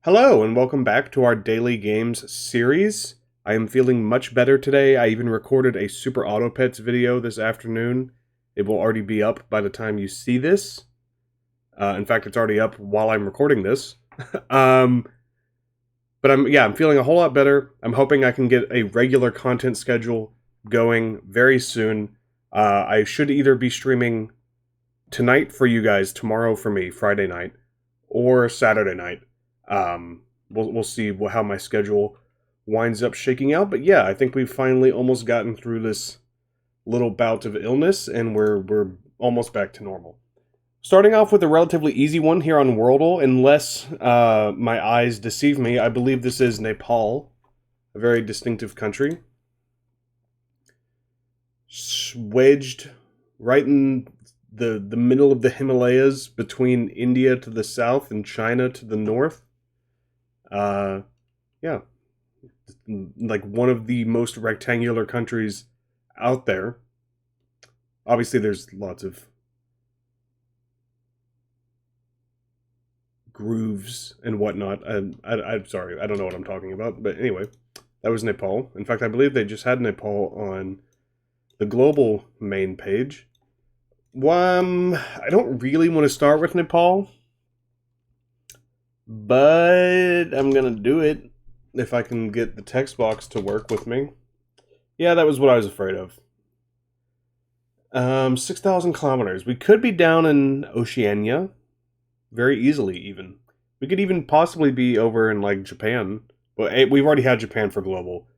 Hello, and welcome back to our Daily Games series. I am feeling much better today. I even recorded a Super Auto Pets video this afternoon. It will already be up by the time you see this. In fact, it's already up while I'm recording this. But I'm feeling a whole lot better. I'm hoping I can get a regular content schedule going very soon. I should either be streaming tonight for you guys, tomorrow for me, Friday night, or Saturday night. We'll see how my schedule winds up shaking out. But yeah, I think we've finally almost gotten through this little bout of illness, and we're almost back to normal. Starting off with a relatively easy one here on Worldle, unless my eyes deceive me. I believe this is Nepal, a very distinctive country. Wedged right in the middle of the Himalayas, between India to the south and China to the north. Yeah, like one of the most rectangular countries out there. Obviously, there's lots of grooves and whatnot. I'm sorry, I don't know what I'm talking about. But anyway, that was Nepal. In fact, I believe they just had Nepal on the Globle main page. I don't really want to start with Nepal, but I'm gonna do it if I can get the text box to work with me. Yeah, that was what I was afraid of. 6,000 kilometers. We could be down in Oceania very easily, even. We could even possibly be over in, like, Japan. But we've already had Japan for global.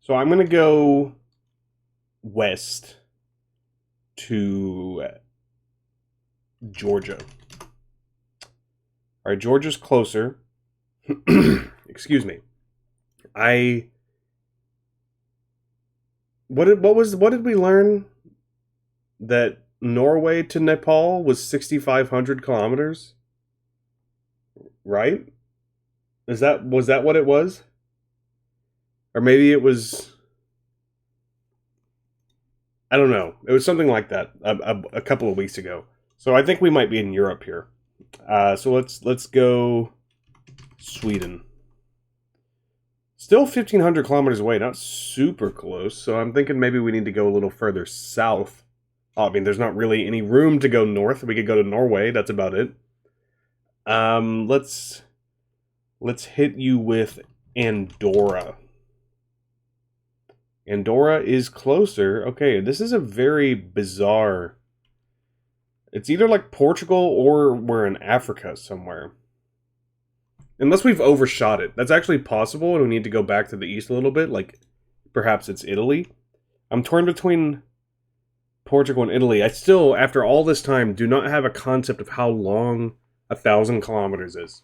So I'm gonna go west to Georgia. Alright, Georgia's closer. Excuse me. What did we learn? That Norway to Nepal was 6,500 kilometers? Right? Was that what it was? Or maybe it was, I don't know. It was something like that a couple of weeks ago. So I think we might be in Europe here. So let's go Sweden. Still 1,500 kilometers away, not super close. So I'm thinking maybe we need to go a little further south. I mean, there's not really any room to go north. We could go to Norway. That's about it. Let's hit you with Andorra. Andorra is closer. Okay, this is a very bizarre. It's either like Portugal or we're in Africa somewhere. Unless we've overshot it. That's actually possible, and we need to go back to the east a little bit. Like, perhaps it's Italy. I'm torn between Portugal and Italy. I still, after all this time, do not have a concept of how long 1,000 kilometers is.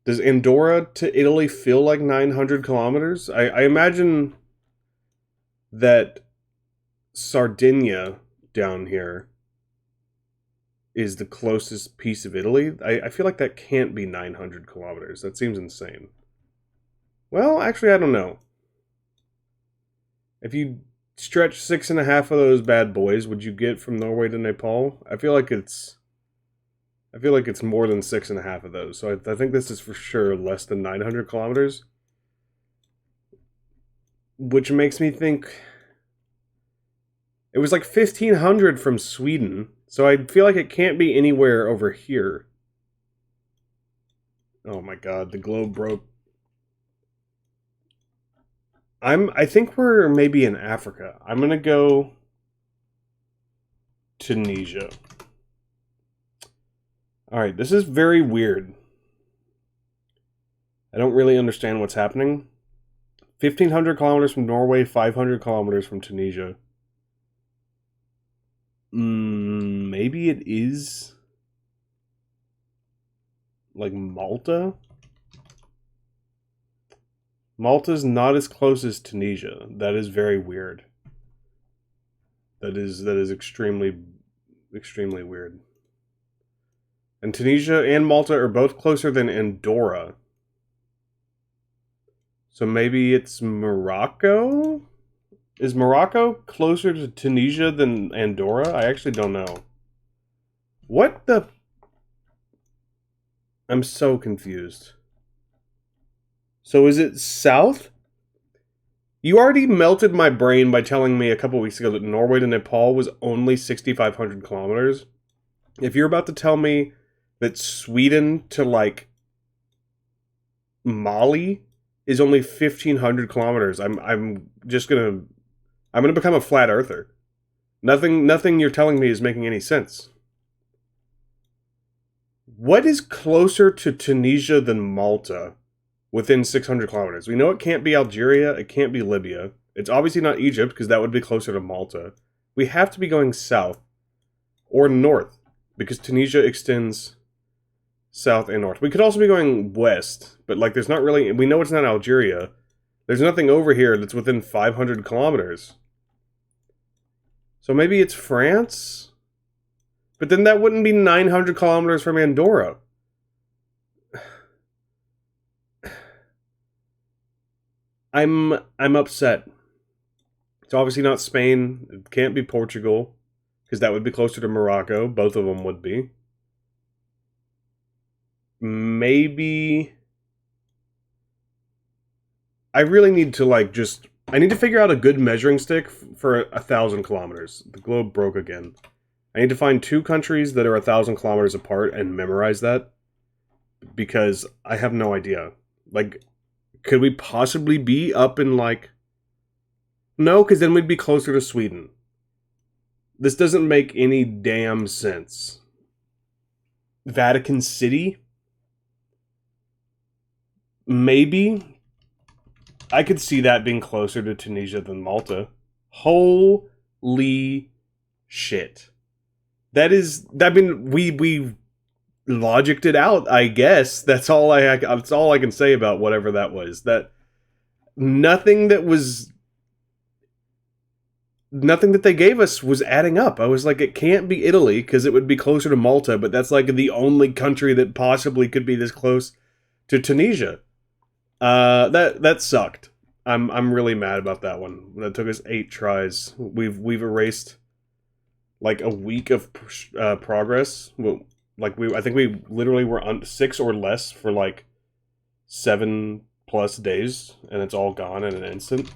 Does Andorra to Italy feel like 900 kilometers? I imagine that Sardinia down here is the closest piece of Italy. I feel like that can't be 900 kilometers. That seems insane. Well, actually, I don't know. If you stretch 6.5 of those bad boys, would you get from Norway to Nepal? I feel like it's more than 6.5 of those. So I think this is for sure less than 900 kilometers. Which makes me think it was like 1,500 from Sweden. So I feel like it can't be anywhere over here. Oh my god, the globe broke. I think we're maybe in Africa. I'm gonna go Tunisia. Alright, this is very weird. I don't really understand what's happening. 1,500 kilometers from Norway, 500 kilometers from Tunisia. Maybe it is like Malta? Malta's not as close as Tunisia. That is very weird. That is extremely weird. And Tunisia and Malta are both closer than Andorra. So maybe it's Morocco? Is Morocco closer to Tunisia than Andorra? I actually don't know. What the... I'm so confused. So is it south? You already melted my brain by telling me a couple weeks ago that Norway to Nepal was only 6,500 kilometers. If you're about to tell me that Sweden to, like, Mali is only 1,500 kilometers, I'm gonna become a flat earther. Nothing you're telling me is making any sense. What is closer to Tunisia than Malta within 600 kilometers? We know it can't be Algeria, it can't be Libya. It's obviously not Egypt, because that would be closer to Malta. We have to be going south or north, because Tunisia extends south and north. We could also be going west, but, like, there's not really... We know it's not Algeria. There's nothing over here that's within 500 kilometers. So maybe it's France? But then that wouldn't be 900 kilometers from Andorra. I'm upset. It's obviously not Spain. It can't be Portugal, because that would be closer to Morocco. Both of them would be. Maybe... I really need to, like, just... I need to figure out a good measuring stick for 1,000 kilometers. The globe broke again. I need to find 2 countries that are 1,000 kilometers apart and memorize that. Because I have no idea. Like, could we possibly be up in, like... No, because then we'd be closer to Sweden. This doesn't make any damn sense. Vatican City? Maybe. I could see that being closer to Tunisia than Malta. Holy shit. That is... I mean, we logicked it out, I guess. That's all I can say about whatever that was. That... Nothing that they gave us was adding up. I was like, it can't be Italy, because it would be closer to Malta, but that's, like, the only country that possibly could be this close to Tunisia. That sucked. I'm really mad about that one. That took us 8 tries. We've erased, like, a week of progress. Well, like, I think we literally were on 6 or less for, like, 7+ days, and it's all gone in an instant.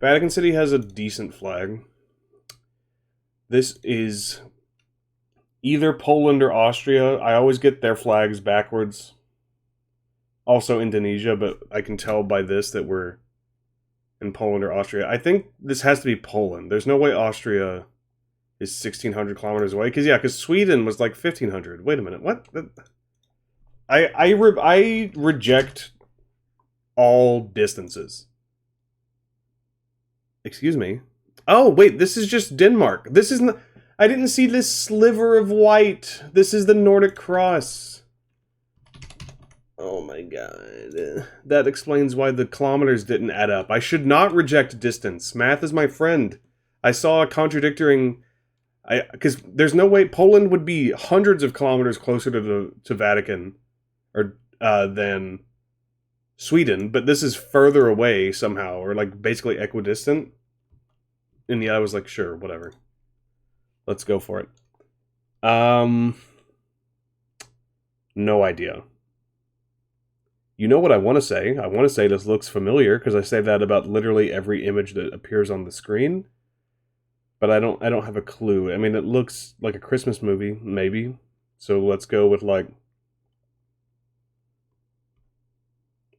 Vatican City has a decent flag. This is either Poland or Austria. I always get their flags backwards. Also Indonesia, but I can tell by this that we're in Poland or Austria. I think this has to be Poland. There's no way Austria is 1,600 kilometers away. Because Sweden was like 1,500. Wait a minute, what? I reject all distances. Excuse me. Oh, wait, this is just Denmark. This isn't... I didn't see this sliver of white. This is the Nordic Cross. Oh my god. That explains why the kilometers didn't add up. I should not reject distance. Math is my friend. I saw a contradicting... Because there's no way... Poland would be hundreds of kilometers closer to Vatican than Sweden, but this is further away somehow, or, like, basically equidistant. And yeah, I was like, sure, whatever. Let's go for it. No idea. You know what I want to say? I want to say this looks familiar, because I say that about literally every image that appears on the screen. But I don't have a clue. I mean, it looks like a Christmas movie, maybe. So let's go with, like...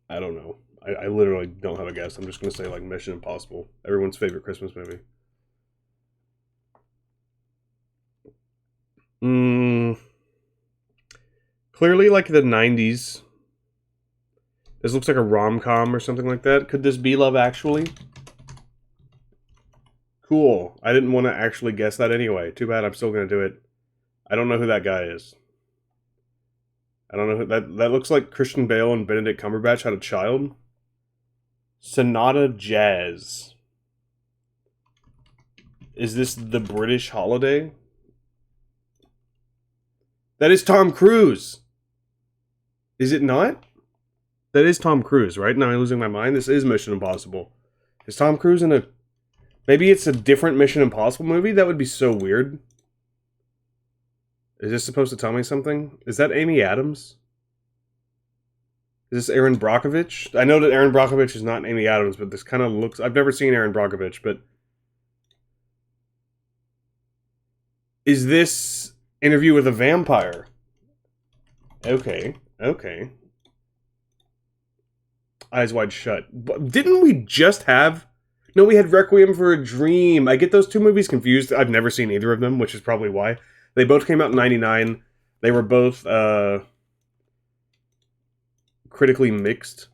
I don't know. I literally don't have a guess. I'm just going to say, like, Mission Impossible. Everyone's favorite Christmas movie. Clearly, like, the 90s. This looks like a rom-com or something like that. Could this be Love Actually? Cool. I didn't want to actually guess that anyway. Too bad, I'm still going to do it. I don't know who that guy is. I don't know who... That looks like Christian Bale and Benedict Cumberbatch had a child. Sonata Jazz. Is this The British Holiday? That is Tom Cruise! Is it not? That is Tom Cruise, right? Now I'm losing my mind. This is Mission Impossible. Is Tom Cruise in a... Maybe it's a different Mission Impossible movie? That would be so weird. Is this supposed to tell me something? Is that Amy Adams? Is this Aaron Brockovich? I know that Aaron Brockovich is not Amy Adams, but this kind of looks... I've never seen Aaron Brockovich, but... Is this Interview with a Vampire? Okay, okay. Eyes Wide Shut. But didn't we just have... No, we had Requiem for a Dream. I get those two movies confused. I've never seen either of them, which is probably why. They both came out in 99. They were both critically mixed,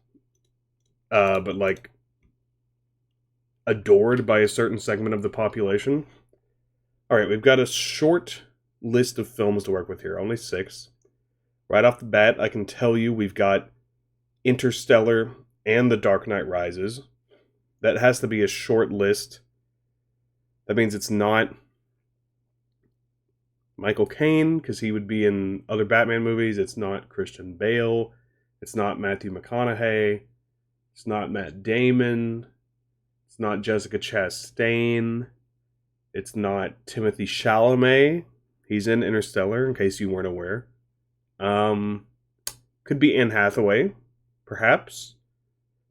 but like adored by a certain segment of the population. All right, we've got a short list of films to work with here, only 6. Right off the bat, I can tell you we've got Interstellar and The Dark Knight Rises. That has to be a short list. That means it's not Michael Caine, because he would be in other Batman movies. It's not Christian Bale. It's not Matthew McConaughey. It's not Matt Damon. It's not Jessica Chastain. It's not Timothée Chalamet. He's in Interstellar, in case you weren't aware. Could be Anne Hathaway, perhaps.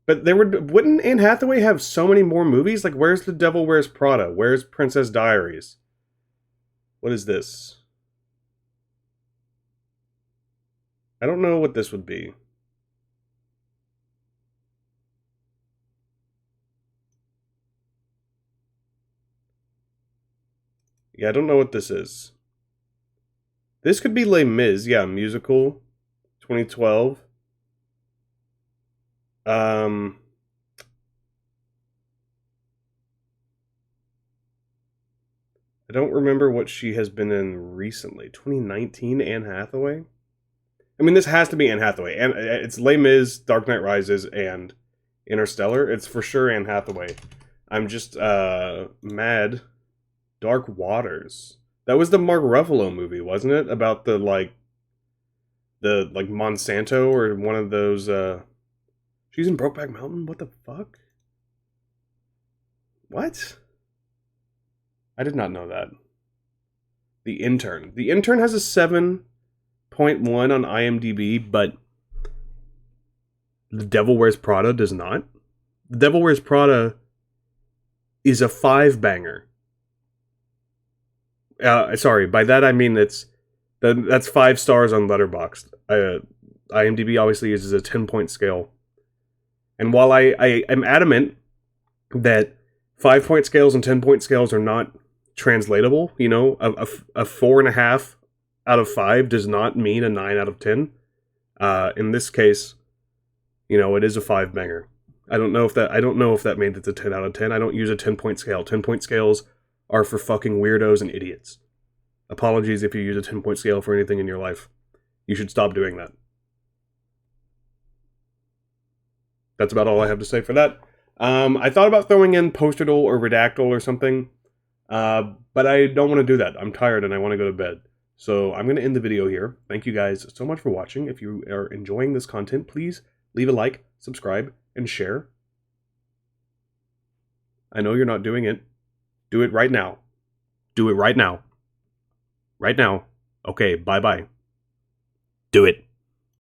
But wouldn't Anne Hathaway have so many more movies? Like, where's The Devil Wears Prada? Where's Princess Diaries? What is this? I don't know what this would be. Yeah, I don't know what this is. This could be Les Mis. Yeah, musical. 2012. I don't remember what she has been in recently. 2019, Anne Hathaway? I mean, this has to be Anne Hathaway. And it's Les Mis, Dark Knight Rises, and Interstellar. It's for sure Anne Hathaway. I'm just mad. Dark Waters. That was the Mark Ruffalo movie, wasn't it? About the Monsanto or one of those. She's in Brokeback Mountain? What the fuck? What? I did not know that. The Intern. The Intern has a 7.1 on IMDb, but The Devil Wears Prada does not. The Devil Wears Prada is a 5-banger. Sorry, by that I mean that's 5 stars on Letterboxd. IMDb obviously uses a 10-point scale. And while I am adamant that 5-point scales and 10-point scales are not translatable, you know, a 4.5 out of 5 does not mean a 9 out of 10. In this case, you know, it is a 5-banger. I don't know if that means it's a 10 out of 10. I don't use a 10-point scale. 10-point scales are for fucking weirdos and idiots. Apologies if you use a 10-point scale for anything in your life. You should stop doing that. That's about all I have to say for that. I thought about throwing in Posterdle or Redactyle or something, but I don't want to do that. I'm tired and I want to go to bed. So I'm going to end the video here. Thank you guys so much for watching. If you are enjoying this content, please leave a like, subscribe, and share. I know you're not doing it. Do it right now. Do it right now. Right now. Okay, bye-bye. Do it.